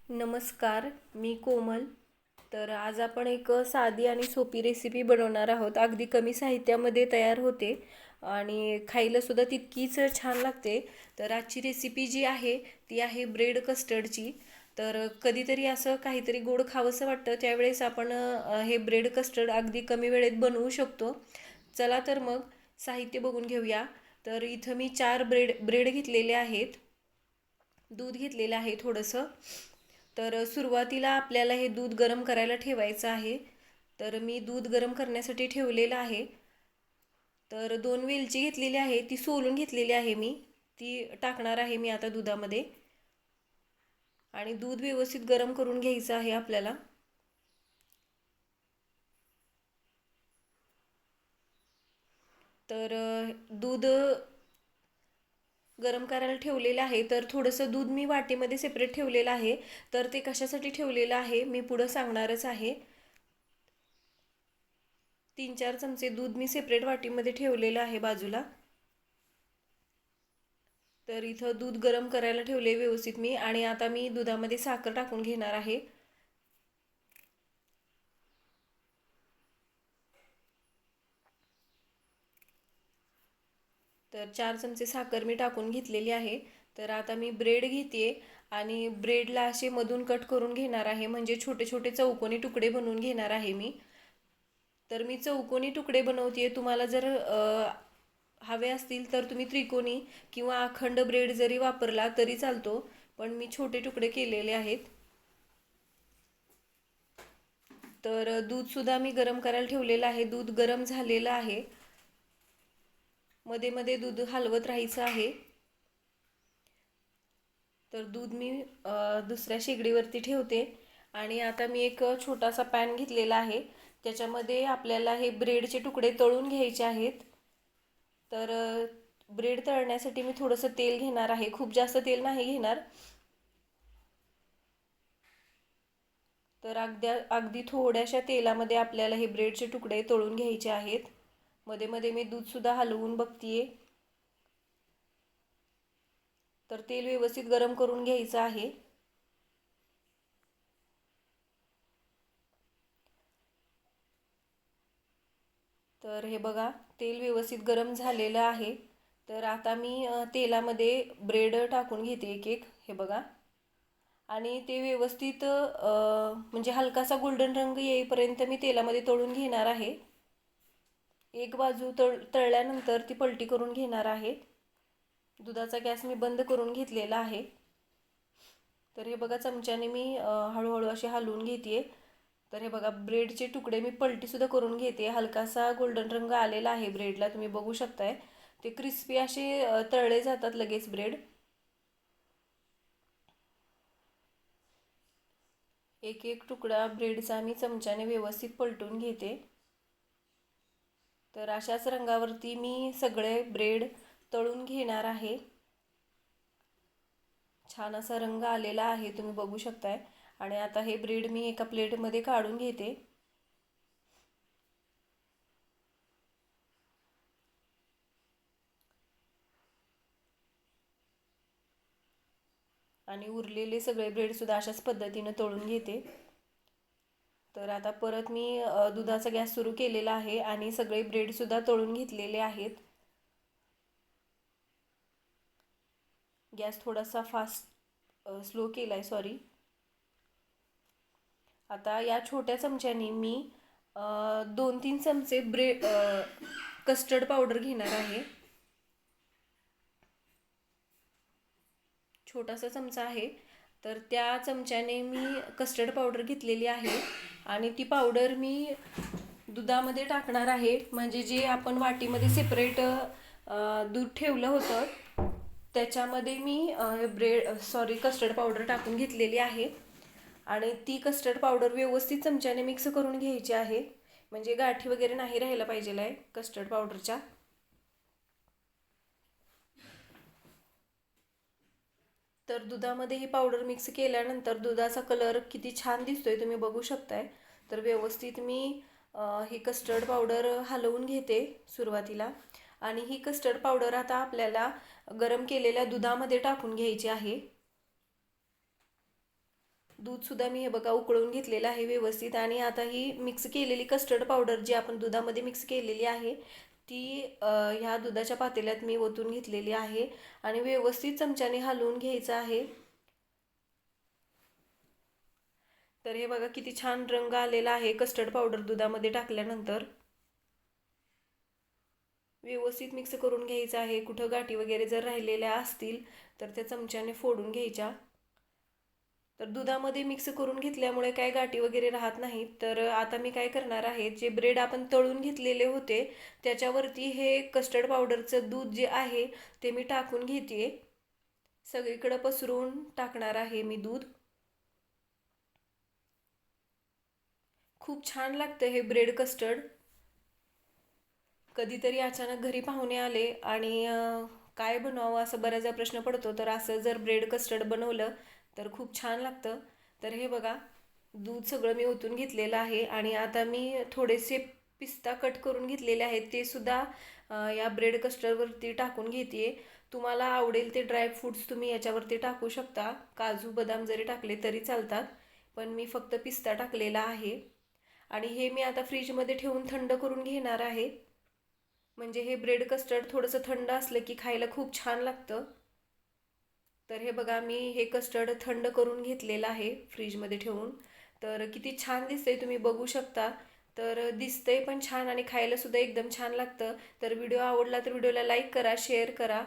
नमस्कार, मी कोमल. तर आज आपण एक साधी आणि सोपी रेसिपी बनवणार आहोत. अगदी कमी साहित्यामध्ये तयार होते आणि खायलासुद्धा तितकीच छान लागते. तर आजची रेसिपी जी आहे ती आहे ब्रेड कस्टर्डची. तर कधीतरी असं काहीतरी गोड खावंसं वाटतं त्यावेळेस आपण हे ब्रेड कस्टर्ड अगदी कमी वेळेत बनवू शकतो. चला तर मग साहित्य बघून घेऊया. तर इथं मी 4 ब्रेड घेतलेले आहेत. दूध घेतलेलं आहे थोडंसं. तर सुरुवातीला आपल्याला हे दूध गरम करायला ठेवायचं आहे. तर मी दूध गरम करण्यासाठी ठेवलेलं आहे. तर 2 वेलची घेतलेली आहे, ती सोलून घेतलेली आहे मी. ती टाकणार आहे मी आता दुधामध्ये आणि दूध व्यवस्थित गरम करून घ्यायचं आहे आपल्याला. तर दूध गरम करायला ठेवलेलं आहे. तर थोडंसं दूध मी वाटीमध्ये सेपरेट ठेवलेलं आहे. तर ते कशासाठी ठेवलेलं आहे मी पुढं सांगणारच आहे. 3-4 चमचे दूध मी सेपरेट वाटीमध्ये ठेवलेलं आहे बाजूला. तर इथं दूध गरम करायला ठेवले व्यवस्थित मी आणि आता मी दुधामध्ये साखर टाकून घेणार आहे. तर 4 चमचे साखर मी टाकून घेतलेली आहे. तर आता मी ब्रेड घेते आणि ब्रेडला असे मधून कट करून घेणार आहे, म्हणजे छोटे छोटे चौकोनी तुकडे बनवून घेणार आहे मी. तर मी चौकोनी तुकडे बनवते. तुम्हाला जर हवे असतील तर तुम्ही त्रिकोणी किंवा अखंड ब्रेड जरी वापरला तरी चालतो, पण मी छोटे तुकडे केलेले आहेत. तर दूधसुद्धा मी गरम करायला ठेवलेलं आहे. दूध गरम झालेलं आहे. मध्ये मध्ये दूध हलवत राहायचं आहे. तर दूध मी दुसऱ्या शेगडीवरती ठेवते आणि आता मी एक छोटासा पॅन घेतलेला आहे. त्याच्यामध्ये आपल्याला हे ब्रेडचे तुकडे तळून घ्यायचे आहेत. तर ब्रेड तळण्यासाठी मी थोडंसं तेल घेणार आहे. खूप जास्त तेल नाही घेणार. तर अगदी थोड्याशा तेलामध्ये आपल्याला हे ब्रेडचे तुकडे तळून घ्यायचे आहेत. मध्ये मध्ये मी दूधसुद्धा हलवून बघतीये. तर तेल व्यवस्थित गरम करून घ्यायचं आहे. तर हे बघा, तेल व्यवस्थित गरम झालेलं आहे. तर आता मी तेलामध्ये ब्रेड टाकून घेते एक एक. हे बघा, आणि ते व्यवस्थित म्हणजे हलकासा गोल्डन रंग येईपर्यंत मी तेलामध्ये तळून घेणार आहे. एक बाजू तळल्यानंतर ती पलटी करून घेणार आहे. दुधाचा गॅस मी बंद करून घेतलेला आहे. तर हे बघा, चमच्याने मी हळूहळू असे हलवून घेते. तर हे बघा, ब्रेडचे तुकडे मी पलटीसुद्धा करून घेते. हलकासा गोल्डन रंग आलेला आहे ब्रेडला, तुम्ही बघू शकताय. ते क्रिस्पी असे तळले जातात लगेच ब्रेड. एक एक तुकडा ब्रेडचा मी चमच्याने व्यवस्थित पलटून घेते. तर अशाच रंगावरती मी सगळे ब्रेड तळून घेणार आहे. छान असा रंग आलेला आहे, तुम्ही बघू शकताय. आणि आता हे ब्रेड मी एका प्लेटमध्ये काढून घेते. आणि उरलेले सगळे ब्रेडसुद्धा अशाच पद्धतीनं तळून घेते. तर आता परत मी दुधाचा गॅस सुरू केलेला आहे आणि सगळे ब्रेडसुद्धा तळून घेतलेले आहेत. गॅस थोडासा स्लो केला आहे, सॉरी. आता या छोट्या चमच्याने मी 2-3 चमचे कस्टर्ड पावडर घेणार आहे. छोटासा चमचा आहे. तर त्या चमच्याने मी कस्टर्ड पावडर घेतलेली आहे आणि ती पावडर मी दुधामध्ये टाकणार आहे. म्हणजे जे आपण वाटीमध्ये सेपरेट दूध ठेवलं होतं त्याच्यामध्ये मी कस्टर्ड पावडर टाकून घेतलेली आहे. आणि ती कस्टर्ड पावडर व्यवस्थित चमच्याने मिक्स करून घ्यायची आहे, म्हणजे गाठी वगैरे नाही राहायला पाहिजे आहे कस्टर्ड पावडरच्या. तर दुधामध्ये ही पावडर मिक्स केल्यानंतर दुधाचा कलर किती छान दिसतोय तुम्ही बघू शकताय. तर व्यवस्थित मी ही कस्टर्ड पावडर हलवून घेते सुरुवातीला. आणि ही कस्टर्ड पावडर आता आपल्याला गरम केलेल्या दुधामध्ये टाकून घ्यायची आहे. दूधसुद्धा मी हे बघा उकळून घेतलेलं आहे व्यवस्थित. आणि आता ही मिक्स केलेली कस्टर्ड पावडर जी आपण दुधामध्ये मिक्स केलेली आहे ती ह्या दुधाच्या पातेल्यात मी ओतून घेतलेली आहे आणि व्यवस्थित चमच्याने हलवून घ्यायचं आहे. तर हे बघा किती छान रंग आलेला आहे कस्टर्ड पावडर दुधामध्ये टाकल्यानंतर. व्यवस्थित मिक्स करून घ्यायचं आहे. कुठं गाठी वगैरे जर राहिलेल्या असतील तर त्या चमच्याने फोडून घ्यायच्या. तर दुधामध्ये मिक्स करून घेतल्यामुळे काय गाठी वगैरे राहत नाहीत. तर आता मी काय करणार आहे, जे ब्रेड आपण तळून घेतलेले होते त्याच्यावरती हे कस्टर्ड पावडरचं दूध जे आहे ते मी टाकून घेते. सगळीकडे पसरवून टाकणार आहे मी दूध. खूप छान लागतं हे ब्रेड कस्टर्ड. कधीतरी अचानक घरी पाहुणे आले आणि काय बनवावं असं बऱ्याचदा प्रश्न पडतो. तर असं जर ब्रेड कस्टर्ड बनवलं तर खूप छान लागतं. तर हे बघा दूध सगळं मी ओतून घेतलेलं आहे आणि आता मी थोडेसे पिस्ता कट करून घेतलेले आहेत ते सुद्धा या ब्रेड कस्टर्डवरती टाकून घेते. तुम्हाला आवडेल ते ड्रायफ्रूट्स तुम्ही याच्यावरती टाकू शकता. काजू बदाम जरी टाकले तरी चालतात, पण मी फक्त पिस्ता टाकलेला आहे. आणि हे मी आता फ्रीजमध्ये ठेवून थंड करून घेणार आहे. म्हणजे हे ब्रेड कस्टर्ड थोडंसं थंड असलं की खायला खूप छान लागतं. तर हे बघा मी हे कस्टर्ड थंड करून घेतलेलं आहे फ्रीजमध्ये ठेवून. तर किती छान दिसतंय तुम्ही बघू शकता. तर दिसतंय पण छान आणि खायला सुद्धा एकदम छान लागतं. तर व्हिडिओ आवडला तर व्हिडिओला लाईक करा, शेअर करा.